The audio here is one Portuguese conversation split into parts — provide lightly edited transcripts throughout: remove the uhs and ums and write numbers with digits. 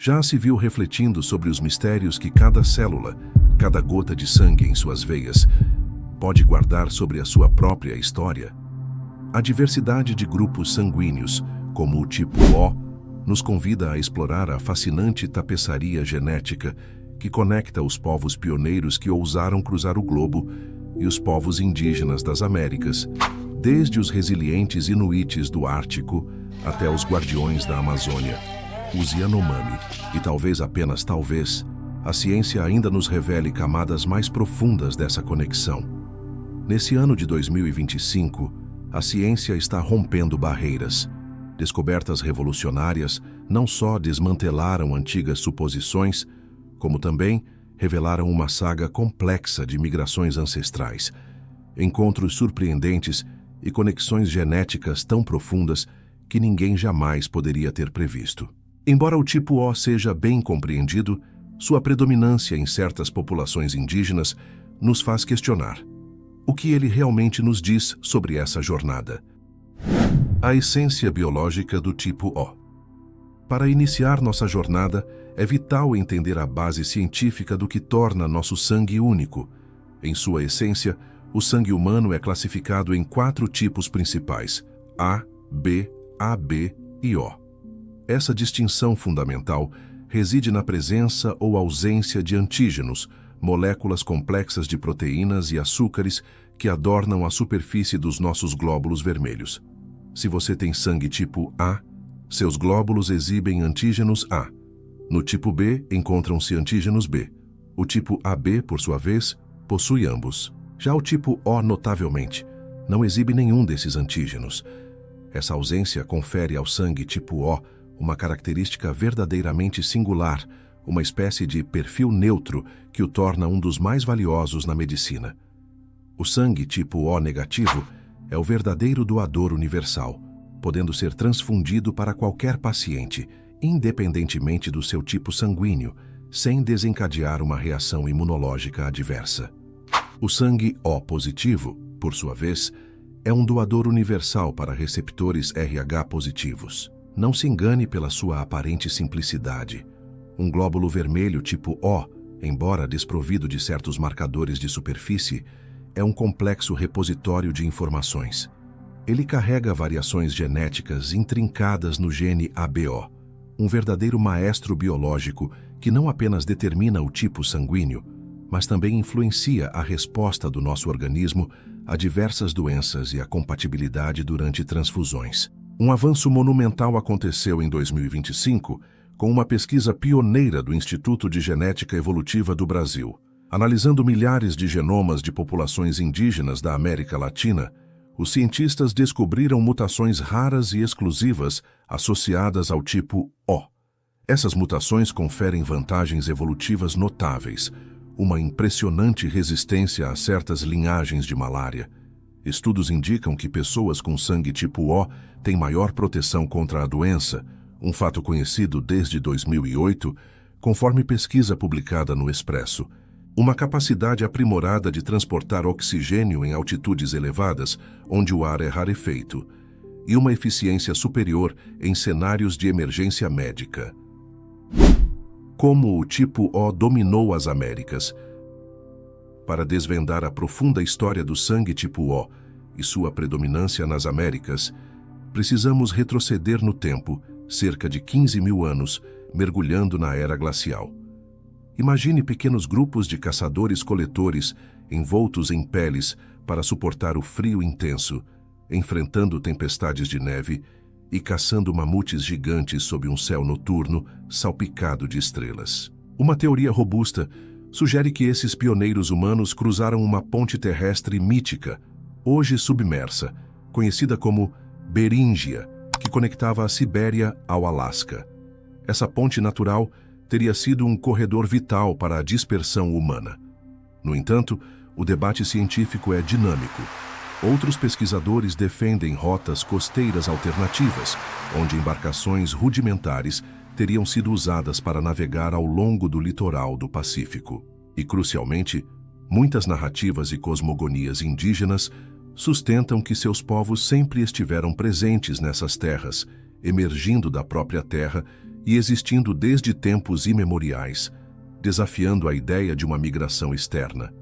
Já se viu refletindo sobre os mistérios que cada célula, cada gota de sangue em suas veias, pode guardar sobre a sua própria história? A diversidade de grupos sanguíneos, como o tipo O, nos convida a explorar a fascinante tapeçaria genética que conecta os povos pioneiros que ousaram cruzar o globo e os povos indígenas das Américas, desde os resilientes inuites do Ártico até os guardiões da Amazônia, os Yanomami, e talvez apenas talvez, a ciência ainda nos revele camadas mais profundas dessa conexão. Nesse ano de 2025, a ciência está rompendo barreiras. Descobertas revolucionárias não só desmantelaram antigas suposições, como também revelaram uma saga complexa de migrações ancestrais, encontros surpreendentes e conexões genéticas tão profundas que ninguém jamais poderia ter previsto. Embora o tipo O seja bem compreendido, sua predominância em certas populações indígenas nos faz questionar o que ele realmente nos diz sobre essa jornada. A essência biológica do tipo O. Para iniciar nossa jornada, é vital entender a base científica do que torna nosso sangue único. Em sua essência, o sangue humano é classificado em 4 tipos principais: A, B, AB e O. Essa distinção fundamental reside na presença ou ausência de antígenos, moléculas complexas de proteínas e açúcares que adornam a superfície dos nossos glóbulos vermelhos. Se você tem sangue tipo A, seus glóbulos exibem antígenos A. No tipo B, encontram-se antígenos B. O tipo AB, por sua vez, possui ambos. Já o tipo O, notavelmente, não exibe nenhum desses antígenos. Essa ausência confere ao sangue tipo O uma característica verdadeiramente singular, uma espécie de perfil neutro que o torna um dos mais valiosos na medicina. O sangue tipo O negativo é o verdadeiro doador universal, podendo ser transfundido para qualquer paciente, independentemente do seu tipo sanguíneo, sem desencadear uma reação imunológica adversa. O sangue O positivo, por sua vez, é um doador universal para receptores Rh positivos. Não se engane pela sua aparente simplicidade. Um glóbulo vermelho tipo O, embora desprovido de certos marcadores de superfície, é um complexo repositório de informações. Ele carrega variações genéticas intrincadas no gene ABO, um verdadeiro maestro biológico que não apenas determina o tipo sanguíneo, mas também influencia a resposta do nosso organismo a diversas doenças e a compatibilidade durante transfusões. Um avanço monumental aconteceu em 2025 com uma pesquisa pioneira do Instituto de Genética Evolutiva do Brasil. Analisando milhares de genomas de populações indígenas da América Latina, os cientistas descobriram mutações raras e exclusivas associadas ao tipo O. Essas mutações conferem vantagens evolutivas notáveis, uma impressionante resistência a certas linhagens de malária. Estudos indicam que pessoas com sangue tipo O têm maior proteção contra a doença, um fato conhecido desde 2008, conforme pesquisa publicada no Expresso. Uma capacidade aprimorada de transportar oxigênio em altitudes elevadas, onde o ar é rarefeito, e uma eficiência superior em cenários de emergência médica. Como o tipo O dominou as Américas? Para desvendar a profunda história do sangue tipo O e sua predominância nas Américas, precisamos retroceder no tempo, cerca de 15 mil anos, mergulhando na era glacial. Imagine pequenos grupos de caçadores-coletores envoltos em peles para suportar o frio intenso, enfrentando tempestades de neve e caçando mamutes gigantes sob um céu noturno salpicado de estrelas. Uma teoria robusta sugere que esses pioneiros humanos cruzaram uma ponte terrestre mítica, hoje submersa, conhecida como Beríngia, que conectava a Sibéria ao Alasca. Essa ponte natural teria sido um corredor vital para a dispersão humana. No entanto, o debate científico é dinâmico. Outros pesquisadores defendem rotas costeiras alternativas, onde embarcações rudimentares teriam sido usadas para navegar ao longo do litoral do Pacífico. E, crucialmente, muitas narrativas e cosmogonias indígenas sustentam que seus povos sempre estiveram presentes nessas terras, emergindo da própria terra e existindo desde tempos imemoriais, desafiando a ideia de uma migração externa.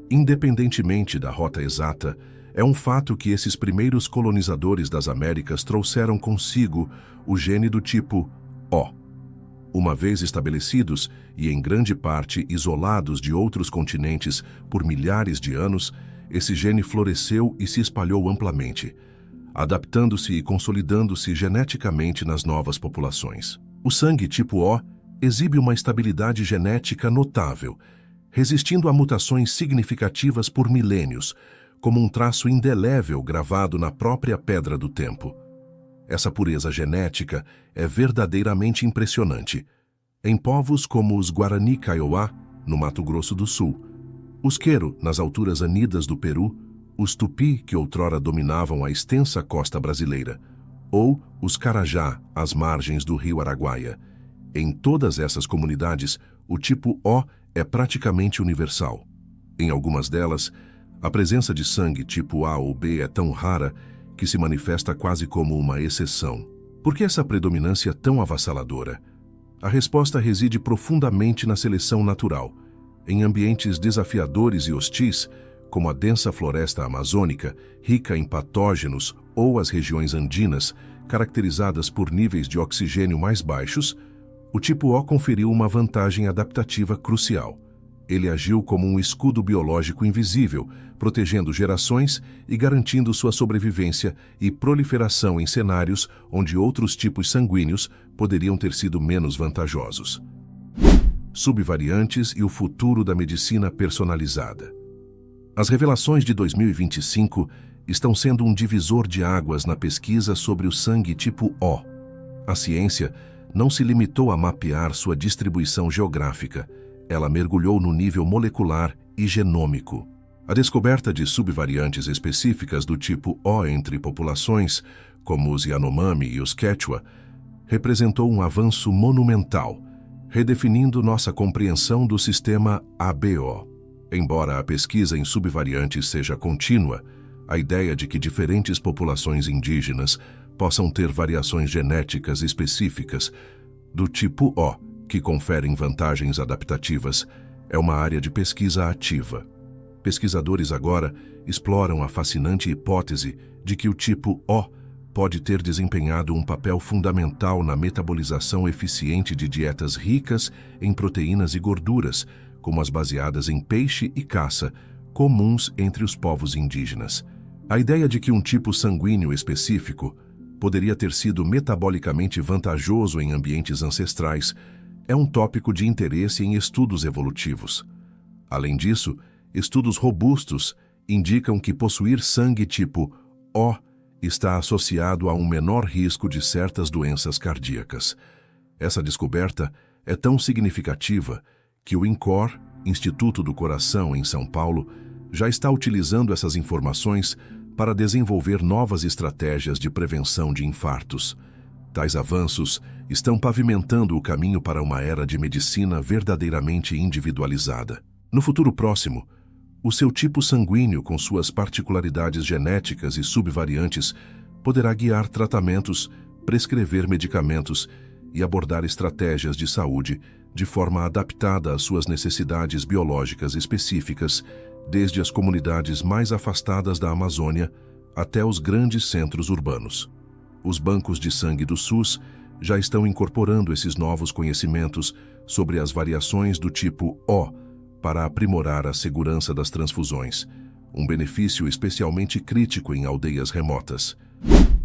Independentemente da rota exata, é um fato que esses primeiros colonizadores das Américas trouxeram consigo o gene do tipo O. Uma vez estabelecidos e em grande parte isolados de outros continentes por milhares de anos, esse gene floresceu e se espalhou amplamente, adaptando-se e consolidando-se geneticamente nas novas populações. O sangue tipo O exibe uma estabilidade genética notável, resistindo a mutações significativas por milênios, como um traço indelével gravado na própria pedra do tempo. Essa pureza genética é verdadeiramente impressionante. Em povos como os Guarani Kaiowá, no Mato Grosso do Sul, os Quero, nas alturas anidas do Peru, os Tupi, que outrora dominavam a extensa costa brasileira, ou os Carajá, às margens do rio Araguaia. Em todas essas comunidades, o tipo O é praticamente universal. Em algumas delas, a presença de sangue tipo A ou B é tão rara que se manifesta quase como uma exceção. Por que essa predominância tão avassaladora? A resposta reside profundamente na seleção natural. Em ambientes desafiadores e hostis, como a densa floresta amazônica, rica em patógenos, ou as regiões andinas, caracterizadas por níveis de oxigênio mais baixos, o tipo O conferiu uma vantagem adaptativa crucial. Ele agiu como um escudo biológico invisível, protegendo gerações e garantindo sua sobrevivência e proliferação em cenários onde outros tipos sanguíneos poderiam ter sido menos vantajosos. Subvariantes e o futuro da medicina personalizada. As revelações de 2025 estão sendo um divisor de águas na pesquisa sobre o sangue tipo O. A ciência não se limitou a mapear sua distribuição geográfica, ela mergulhou no nível molecular e genômico. A descoberta de subvariantes específicas do tipo O entre populações, como os Yanomami e os Quechua, representou um avanço monumental, redefinindo nossa compreensão do sistema ABO. Embora a pesquisa em subvariantes seja contínua, a ideia de que diferentes populações indígenas possam ter variações genéticas específicas do tipo O, que conferem vantagens adaptativas, é uma área de pesquisa ativa. Pesquisadores agora exploram a fascinante hipótese de que o tipo O pode ter desempenhado um papel fundamental na metabolização eficiente de dietas ricas em proteínas e gorduras, como as baseadas em peixe e caça, comuns entre os povos indígenas. A ideia de que um tipo sanguíneo específico poderia ter sido metabolicamente vantajoso em ambientes ancestrais é um tópico de interesse em estudos evolutivos. Além disso, estudos robustos indicam que possuir sangue tipo O está associado a um menor risco de certas doenças cardíacas. Essa descoberta é tão significativa que o INCOR, Instituto do Coração, em São Paulo, já está utilizando essas informações para desenvolver novas estratégias de prevenção de infartos. Tais avanços estão pavimentando o caminho para uma era de medicina verdadeiramente individualizada. No futuro próximo, o seu tipo sanguíneo, com suas particularidades genéticas e subvariantes, poderá guiar tratamentos, prescrever medicamentos e abordar estratégias de saúde de forma adaptada às suas necessidades biológicas específicas, desde as comunidades mais afastadas da Amazônia até os grandes centros urbanos. Os bancos de sangue do SUS já estão incorporando esses novos conhecimentos sobre as variações do tipo O para aprimorar a segurança das transfusões, um benefício especialmente crítico em aldeias remotas.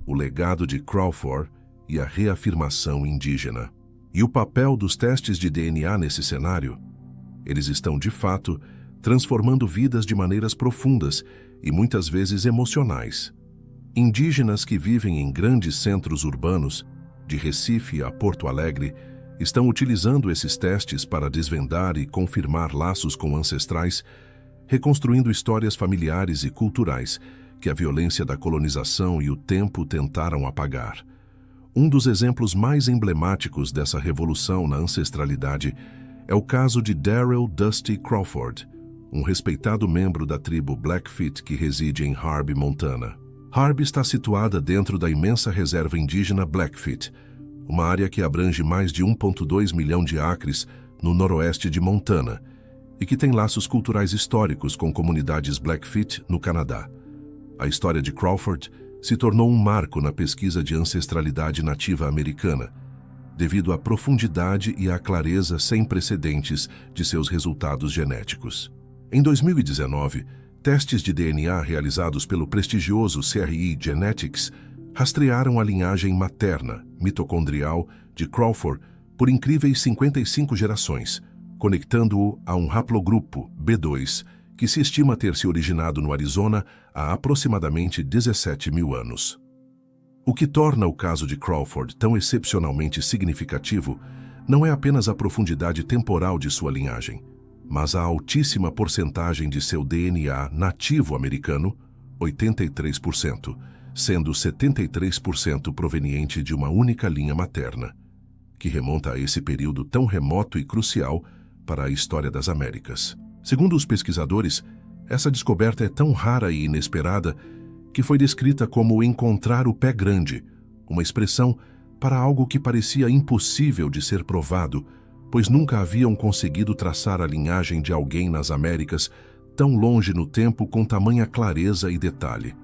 O legado de Crawford e a reafirmação indígena. E o papel dos testes de DNA nesse cenário? Eles estão, de fato, transformando vidas de maneiras profundas e muitas vezes emocionais. Indígenas que vivem em grandes centros urbanos, de Recife a Porto Alegre, estão utilizando esses testes para desvendar e confirmar laços com ancestrais, reconstruindo histórias familiares e culturais que a violência da colonização e o tempo tentaram apagar. Um dos exemplos mais emblemáticos dessa revolução na ancestralidade é o caso de Darrell Dusty Crawford, um respeitado membro da tribo Blackfeet que reside em Harb, Montana. Harb está situada dentro da imensa reserva indígena Blackfeet, uma área que abrange mais de 1,2 milhão de acres no noroeste de Montana e que tem laços culturais históricos com comunidades Blackfeet no Canadá. A história de Crawford se tornou um marco na pesquisa de ancestralidade nativa americana, devido à profundidade e à clareza sem precedentes de seus resultados genéticos. Em 2019, testes de DNA realizados pelo prestigioso CRE Genetics rastrearam a linhagem materna, mitocondrial, de Crawford por incríveis 55 gerações, conectando-o a um haplogrupo B2, que se estima ter se originado no Arizona há aproximadamente 17 mil anos. O que torna o caso de Crawford tão excepcionalmente significativo não é apenas a profundidade temporal de sua linhagem, mas a altíssima porcentagem de seu DNA nativo americano, 83%, sendo 73% proveniente de uma única linha materna, que remonta a esse período tão remoto e crucial para a história das Américas. Segundo os pesquisadores, essa descoberta é tão rara e inesperada que foi descrita como encontrar o pé grande, uma expressão para algo que parecia impossível de ser provado, pois nunca haviam conseguido traçar a linhagem de alguém nas Américas tão longe no tempo com tamanha clareza e detalhe.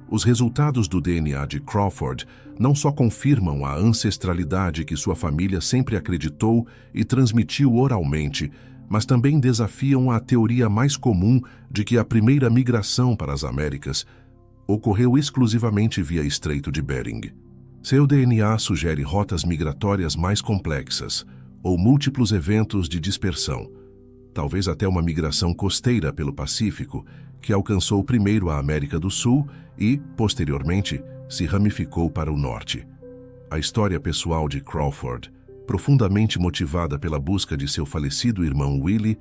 Os resultados do DNA de Crawford não só confirmam a ancestralidade que sua família sempre acreditou e transmitiu oralmente, mas também desafiam a teoria mais comum de que a primeira migração para as Américas ocorreu exclusivamente via Estreito de Bering. Seu DNA sugere rotas migratórias mais complexas, ou múltiplos eventos de dispersão, talvez até uma migração costeira pelo Pacífico, que alcançou primeiro a América do Sul e, posteriormente, se ramificou para o norte. A história pessoal de Crawford, profundamente motivada pela busca de seu falecido irmão Willie,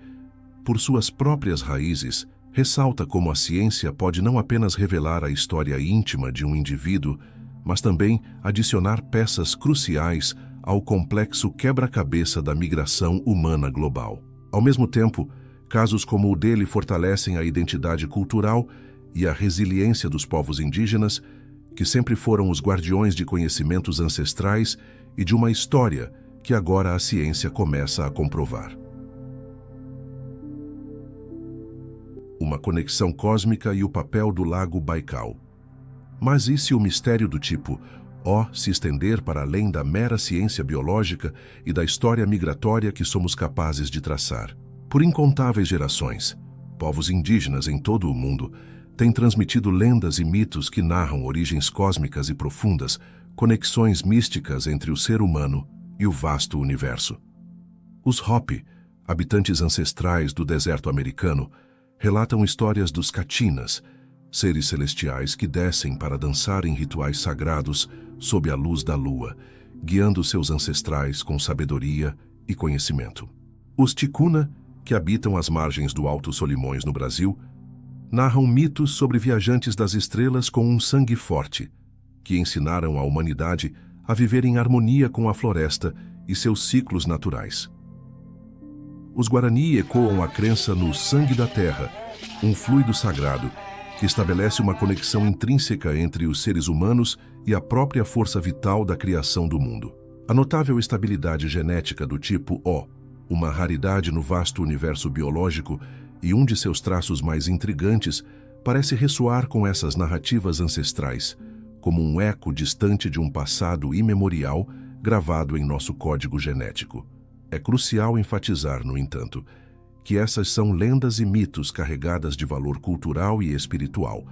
por suas próprias raízes, ressalta como a ciência pode não apenas revelar a história íntima de um indivíduo, mas também adicionar peças cruciais ao complexo quebra-cabeça da migração humana global. Ao mesmo tempo, casos como o dele fortalecem a identidade cultural e a resiliência dos povos indígenas, que sempre foram os guardiões de conhecimentos ancestrais e de uma história que agora a ciência começa a comprovar. Uma conexão cósmica e o papel do lago Baikal. Mas e se o mistério do tipo O se estender para além da mera ciência biológica e da história migratória que somos capazes de traçar? Por incontáveis gerações, povos indígenas em todo o mundo têm transmitido lendas e mitos que narram origens cósmicas e profundas, conexões místicas entre o ser humano e o vasto universo. Os Hopi, habitantes ancestrais do deserto americano, relatam histórias dos Katinas, seres celestiais que descem para dançar em rituais sagrados sob a luz da lua, guiando seus ancestrais com sabedoria e conhecimento. Os Ticuna, que habitam as margens do Alto Solimões no Brasil, narram mitos sobre viajantes das estrelas com um sangue forte, que ensinaram a humanidade a viver em harmonia com a floresta e seus ciclos naturais. Os Guarani ecoam a crença no sangue da terra, um fluido sagrado que estabelece uma conexão intrínseca entre os seres humanos e a própria força vital da criação do mundo. A notável estabilidade genética do tipo O, uma raridade no vasto universo biológico e um de seus traços mais intrigantes, parece ressoar com essas narrativas ancestrais, como um eco distante de um passado imemorial gravado em nosso código genético. É crucial enfatizar, no entanto, que essas são lendas e mitos carregadas de valor cultural e espiritual,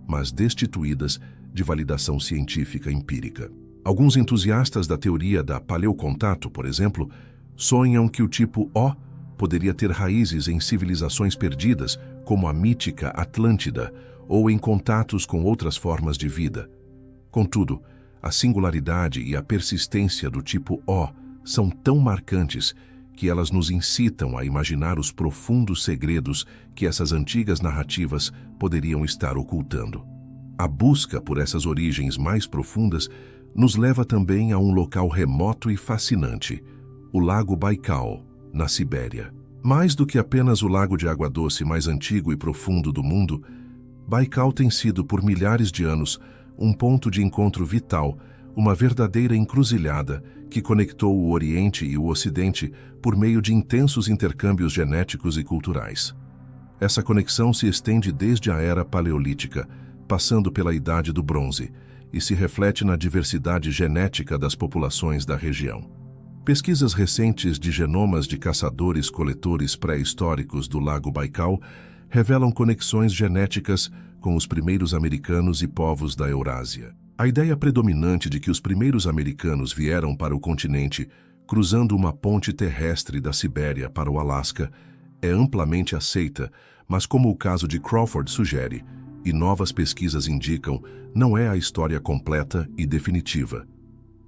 mas destituídas de validação científica empírica. Alguns entusiastas da teoria da paleocontato, por exemplo, sonham que o tipo O poderia ter raízes em civilizações perdidas, como a mítica Atlântida, ou em contatos com outras formas de vida. Contudo, a singularidade e a persistência do tipo O são tão marcantes que elas nos incitam a imaginar os profundos segredos que essas antigas narrativas poderiam estar ocultando. A busca por essas origens mais profundas nos leva também a um local remoto e fascinante, o Lago Baikal, na Sibéria. Mais do que apenas o lago de água doce mais antigo e profundo do mundo, Baikal tem sido, por milhares de anos, um ponto de encontro vital, uma verdadeira encruzilhada que conectou o Oriente e o Ocidente por meio de intensos intercâmbios genéticos e culturais. Essa conexão se estende desde a Era Paleolítica, passando pela Idade do Bronze, e se reflete na diversidade genética das populações da região. Pesquisas recentes de genomas de caçadores-coletores pré-históricos do Lago Baikal revelam conexões genéticas com os primeiros americanos e povos da Eurásia. A ideia predominante de que os primeiros americanos vieram para o continente cruzando uma ponte terrestre da Sibéria para o Alasca é amplamente aceita, mas como o caso de Crawford sugere, e novas pesquisas indicam, não é a história completa e definitiva.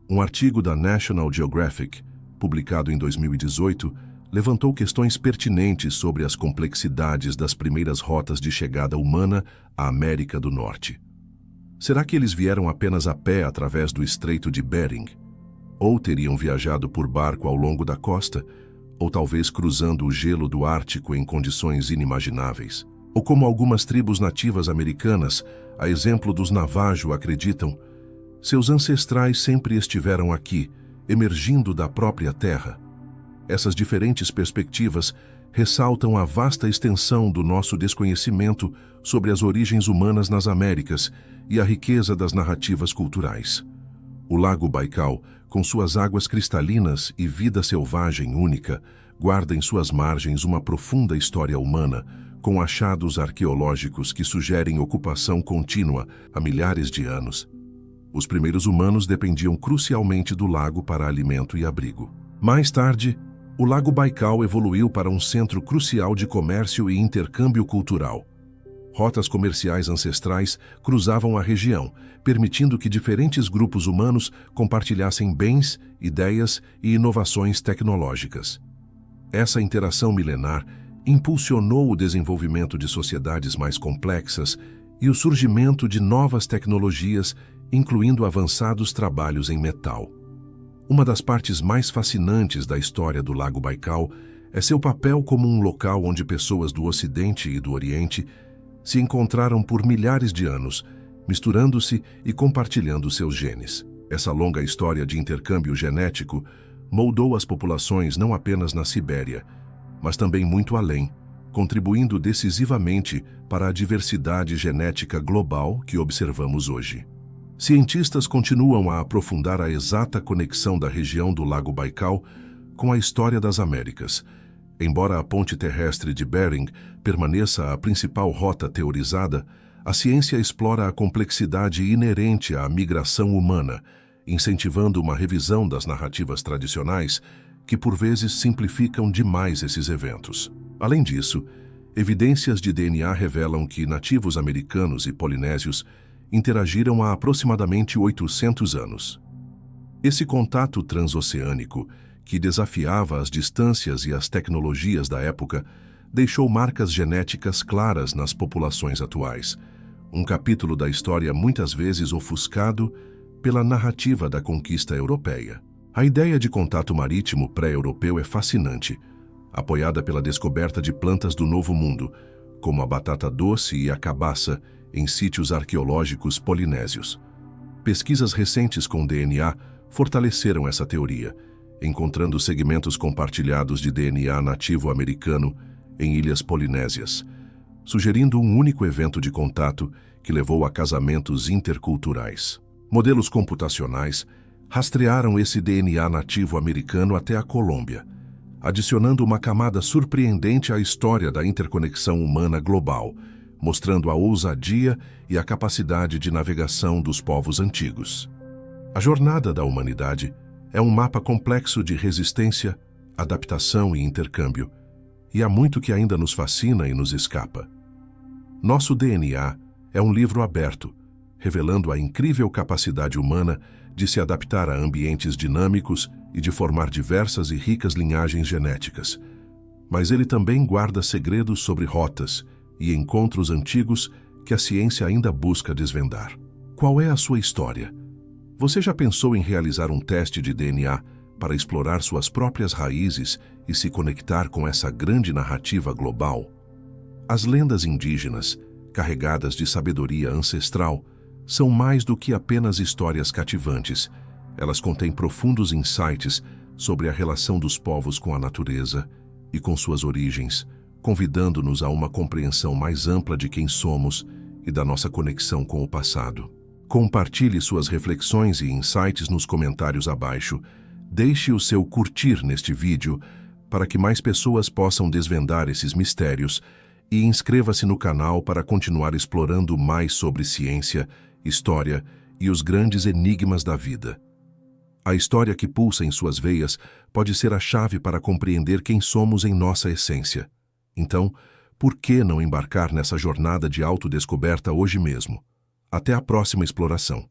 Um artigo da National Geographic, publicado em 2018, levantou questões pertinentes sobre as complexidades das primeiras rotas de chegada humana à América do Norte. Será que eles vieram apenas a pé através do Estreito de Bering? Ou teriam viajado por barco ao longo da costa? Ou talvez cruzando o gelo do Ártico em condições inimagináveis? Ou como algumas tribos nativas americanas, a exemplo dos Navajo, acreditam, seus ancestrais sempre estiveram aqui, emergindo da própria terra. Essas diferentes perspectivas ressaltam a vasta extensão do nosso desconhecimento sobre as origens humanas nas Américas e a riqueza das narrativas culturais. O Lago Baikal, com suas águas cristalinas e vida selvagem única, guarda em suas margens uma profunda história humana, com achados arqueológicos que sugerem ocupação contínua há milhares de anos. Os primeiros humanos dependiam crucialmente do lago para alimento e abrigo. Mais tarde, o Lago Baikal evoluiu para um centro crucial de comércio e intercâmbio cultural. Rotas comerciais ancestrais cruzavam a região, permitindo que diferentes grupos humanos compartilhassem bens, ideias e inovações tecnológicas. Essa interação milenar impulsionou o desenvolvimento de sociedades mais complexas e o surgimento de novas tecnologias, incluindo avançados trabalhos em metal. Uma das partes mais fascinantes da história do Lago Baikal é seu papel como um local onde pessoas do Ocidente e do Oriente se encontraram por milhares de anos, misturando-se e compartilhando seus genes. Essa longa história de intercâmbio genético moldou as populações não apenas na Sibéria, mas também muito além, contribuindo decisivamente para a diversidade genética global que observamos hoje. Cientistas continuam a aprofundar a exata conexão da região do Lago Baikal com a história das Américas. Embora a ponte terrestre de Bering permaneça a principal rota teorizada, a ciência explora a complexidade inerente à migração humana, incentivando uma revisão das narrativas tradicionais que por vezes simplificam demais esses eventos. Além disso, evidências de DNA revelam que nativos americanos e polinésios interagiram há aproximadamente 800 anos. Esse contato transoceânico, que desafiava as distâncias e as tecnologias da época, deixou marcas genéticas claras nas populações atuais, um capítulo da história muitas vezes ofuscado pela narrativa da conquista europeia. A ideia de contato marítimo pré-europeu é fascinante, apoiada pela descoberta de plantas do Novo Mundo, como a batata doce e a cabaça, em sítios arqueológicos polinésios. Pesquisas recentes com DNA fortaleceram essa teoria, encontrando segmentos compartilhados de DNA nativo americano em ilhas polinésias, sugerindo um único evento de contato que levou a casamentos interculturais. Modelos computacionais rastrearam esse DNA nativo americano até a Colômbia, adicionando uma camada surpreendente à história da interconexão humana global, mostrando a ousadia e a capacidade de navegação dos povos antigos. A jornada da humanidade é um mapa complexo de resistência, adaptação e intercâmbio, e há muito que ainda nos fascina e nos escapa. Nosso DNA é um livro aberto, revelando a incrível capacidade humana de se adaptar a ambientes dinâmicos e de formar diversas e ricas linhagens genéticas. Mas ele também guarda segredos sobre rotas e encontros antigos que a ciência ainda busca desvendar. Qual é a sua história? Você já pensou em realizar um teste de DNA para explorar suas próprias raízes e se conectar com essa grande narrativa global? As lendas indígenas, carregadas de sabedoria ancestral, são mais do que apenas histórias cativantes. Elas contêm profundos insights sobre a relação dos povos com a natureza e com suas origens, convidando-nos a uma compreensão mais ampla de quem somos e da nossa conexão com o passado. Compartilhe suas reflexões e insights nos comentários abaixo. Deixe o seu curtir neste vídeo para que mais pessoas possam desvendar esses mistérios e inscreva-se no canal para continuar explorando mais sobre ciência, história e os grandes enigmas da vida. A história que pulsa em suas veias pode ser a chave para compreender quem somos em nossa essência. Então, por que não embarcar nessa jornada de autodescoberta hoje mesmo? Até a próxima exploração.